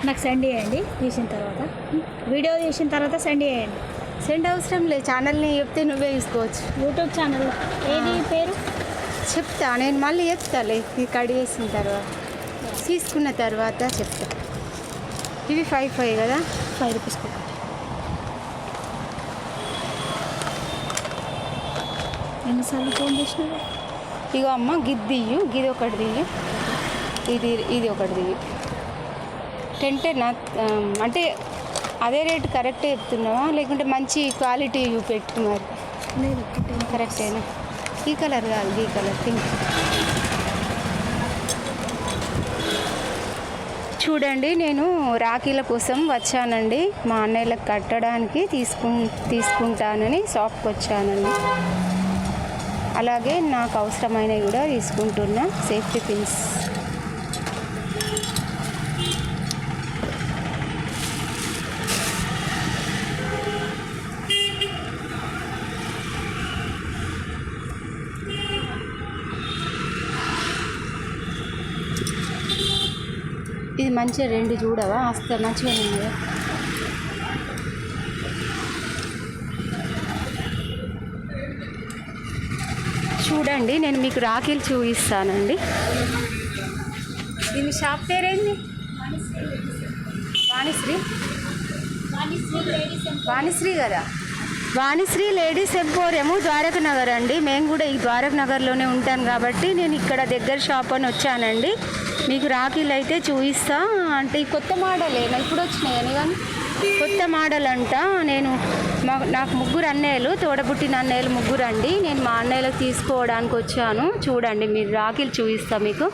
నాకు సెండ్ చేయండి తీసిన తర్వాత, వీడియో తీసిన తర్వాత సెండ్ చేయండి. సెండ్ అవసరం లేదు, ఛానల్ని చెప్తే నువ్వే చూసుకోవచ్చు. యూట్యూబ్ ఛానల్ ఏది పేరు చెప్తా, నేను మళ్ళీ చెప్తాలే. ఇది కడిగేసిన తర్వాత తీసుకున్న తర్వాత చెప్తా. ఇవి 5 కదా, 5 రూపీస్. ఎన్నిసార్లు ఫోన్ చేసినావు? ఇగో అమ్మ గిద్దియ్యు, గిది ఒకటి దియ్యు, ఇది ఒకటి దియ్యు. 10 అంటే అదే రేటు కరెక్టే చెప్తున్నావా, లేకుంటే మంచి క్వాలిటీ చూపెట్టు మరి. లేదు కరెక్టేనా? ఈ కలర్ కాదు, ఈ కలర్ పింక్. చూడండి, నేను రాఖీల కోసం వచ్చానండి. మా అన్నయ్యలకు కట్టడానికి తీసుకుంటానని షాప్కి వచ్చానండి. అలాగే నాకు అవసరమైనవి కూడా తీసుకుంటున్నా, సేఫ్టీ పిన్స్. ఇది మంచిగా 2 చూడవా, వస్తే మంచిగా ఉంది. చూడండి, నేను మీకు రాఖీలు చూపిస్తానండి. దీని షాప్ పేరేంది? వాణిశ్రీ కదా. వాణిశ్రీ లేడీస్ ఎంపోరియం ద్వారకా నగర్ అండి. మేము కూడా ఈ ద్వారకా నగర్లోనే ఉంటాను కాబట్టి నేను ఇక్కడ దగ్గర షాప్ అని వచ్చానండి. మీకు రాఖీలు అయితే చూపిస్తా. అంటే ఈ కొత్త మోడలేనా ఇప్పుడు వచ్చినాయని, కానీ కొత్త మోడల్ అంట. నాకు 3 అన్నయ్యలు, తోడబుట్టిన అన్నయ్యలు 3 అండి. నేను మా అన్నయ్యలకు తీసుకోవడానికి వచ్చాను. చూడండి, మీరు రాఖీలు చూపిస్తా మీకు.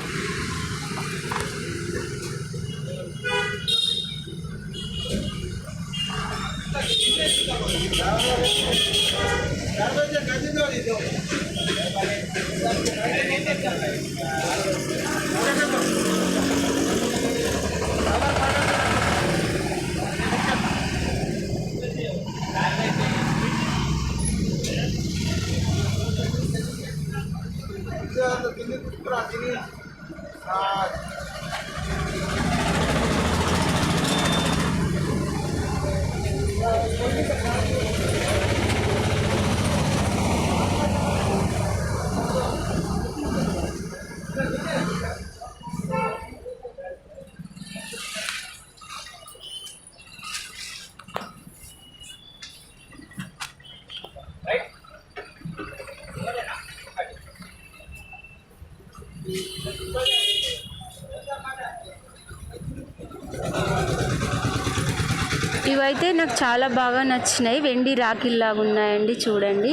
ఇవైతే నాకు చాలా బాగా నచ్చినాయి. వెండి రాఖీల్లాగా ఉన్నాయండి, చూడండి.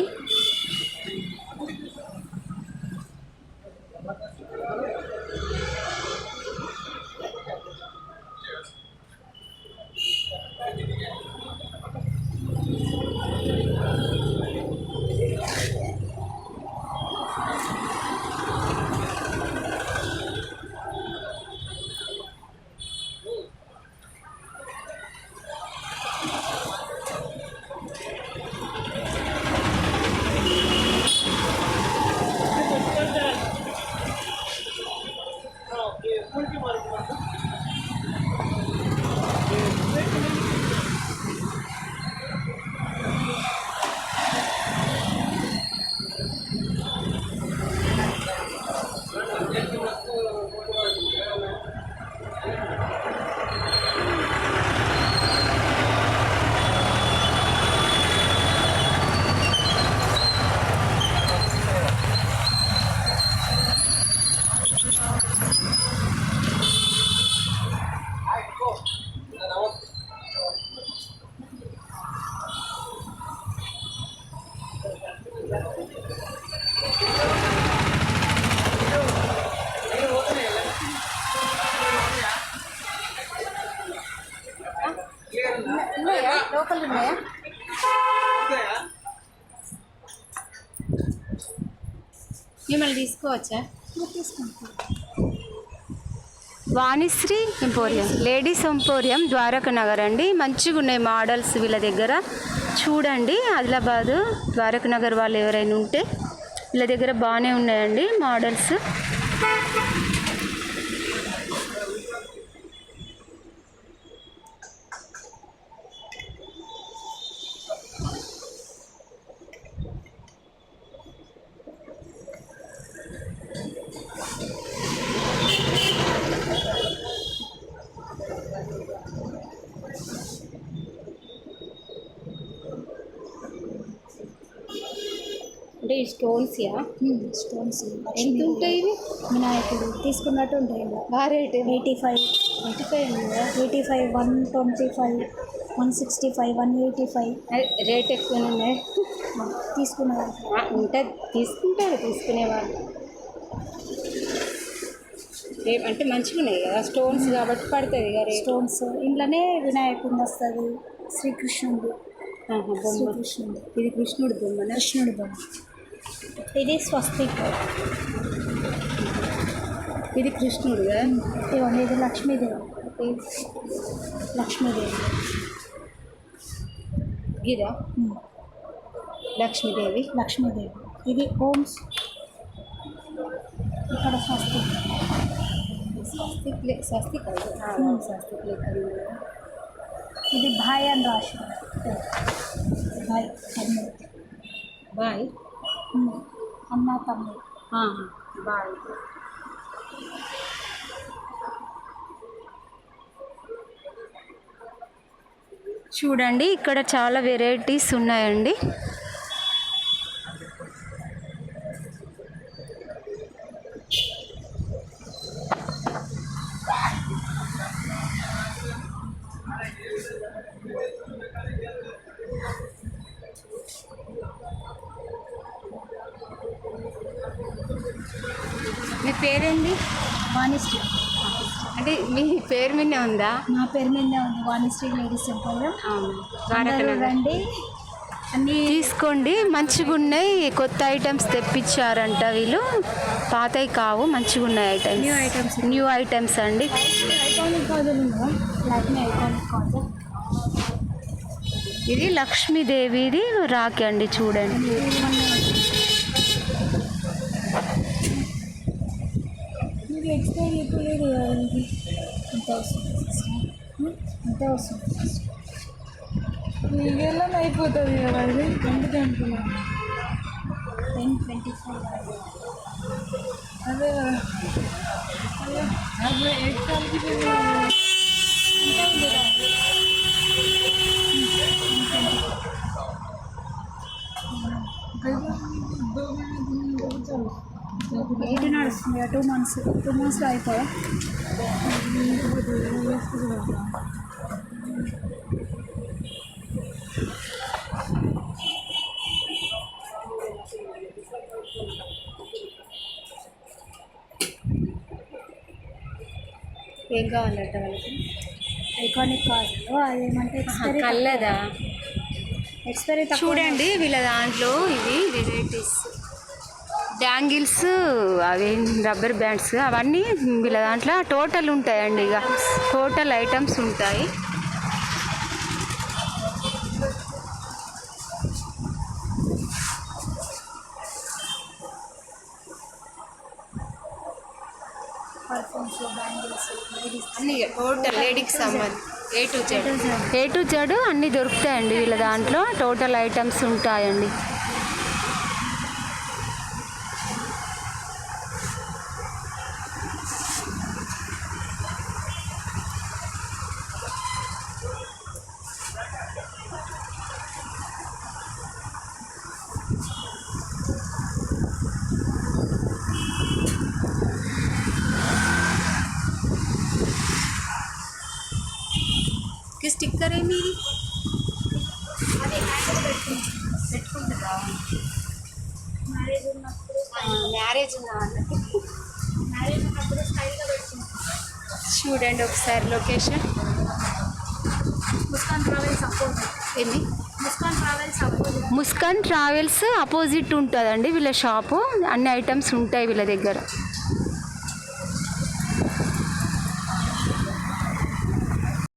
లోకల్ ఉన్నాయా? మిమ్మల్ని తీసుకోవచ్చా? తీసుకుంటాం. Vanisri emporium, ladies emporium, Dwaraka Nagar అండి. మంచిగా ఉన్నాయి మోడల్స్ వీళ్ళ దగ్గర. చూడండి, ఆదిలాబాద్ ద్వారకా నగర్ వాళ్ళు ఎవరైనా ఉంటే వీళ్ళ దగ్గర బాగానే ఉన్నాయండి మోడల్స్. ఈ స్టోన్స్యా? స్టోన్స్ ఎంత ఉంటాయి ఇవి? వినాయకుడు తీసుకున్నట్టు ఉంటాయి ఇలా. బాగా రేట్ 85, 85, 125, 165, 185 రేట్ ఎక్కువ ఉన్నాయి. తీసుకున్నారు. ఉంటుంది, తీసుకునేవాళ్ళు. అంటే మంచిగా ఉన్నాయి కదా స్టోన్స్ కాబట్టి పడుతుంది కదా స్టోన్స్. ఇంట్లోనే వినాయకుడు వస్తుంది, శ్రీకృష్ణుడు. శ్రీకృష్ణుడు. ఇది కృష్ణుడు బొమ్మ. కృష్ణుడు బొమ్మ. ఇది స్వస్తిక్. ఇది కృష్ణుడు కదా. ఇవ్వండి, ఇది లక్ష్మీదేవి. లక్ష్మీదేవి గిరా. లక్ష్మీదేవి. లక్ష్మీదేవి. ఇది ఓమ్స్. ఇక్కడ స్వస్తిక్. స్వస్తిక్ లెక్క. ఇది భాయ్ అని రాసి. భాయ్ తమ్ముడు. బాయ్ అన్న తమ్ముడు. బాయ్. చూడండి ఇక్కడ చాలా వెరైటీస్ ఉన్నాయండి. మీ పేరేంటి? వాణిశ్రీ. అంటే మీ పేరు మీదే ఉందా? నా పేరు మీదే ఉంది, వాణిశ్రీ లేడీస్ ఎంపోరియం. రండి అన్నీ తీసుకోండి, మంచిగా ఉన్నాయి. కొత్త ఐటమ్స్ తెప్పించారంట వీళ్ళు, పాతవి కావు, మంచిగా ఉన్నాయి ఐటమ్స్. న్యూ ఐటమ్స్ అండి. ఐకానిక్ కాజల్ ఉందా? లాక్మీ ఐకానిక్ కాజల్. ఇది లక్ష్మీదేవిది రాఖీ అండి, చూడండి. ఇది ఎక్స్పైరీ అయిపోలేదు కదా. ఇది ఎంత వస్తుంది? ఎంత వస్తుంది? మీగేలా అయిపోతుంది కదా. ఇది ఎందుకు అంటున్నాను? 10-25. అదే కదా. అదే ఎక్స్పైరీ ఎయిటీ నడుస్తుంది. 2 monthsలో అయిపోయా. ఏం కావాలంట వాళ్ళకి? ఐకానిక్ కాదు, అదేమంటే కల్లదా. ఎక్స్పైరీ చూడండి వీళ్ళ దాంట్లో ఇవి వెరైటీస్, బ్యాంగిల్స్, అవి రబ్బర్ బ్యాండ్స్, అవన్నీ వీళ్ళ దాంట్లో టోటల్ ఉంటాయండి. ఇక టోటల్ ఐటమ్స్ ఉంటాయి. పర్ఫ్యూమ్స్, బ్యాంగిల్స్, అన్ని టోటల్ లేడీకి సంబంధించి ఏ టు జెడ్ అన్నీ దొరుకుతాయండి వీళ్ళ దాంట్లో. టోటల్ ఐటమ్స్ ఉంటాయండి. స్టిక్కర్ ఏంటి? పెట్టుకుంటుందా? మ్యారేజ్ ఉన్నప్పుడు స్టైల్గా పెట్టుకుంటాం. చూడండి ఒకసారి లొకేషన్. Muskan travels opposite. ఏంది? ముస్కాన్ ట్రావెల్స్ అపోజిట్ ఉంటుందండి వీళ్ళ షాపు. అన్ని ఐటమ్స్ ఉంటాయి వీళ్ళ దగ్గర.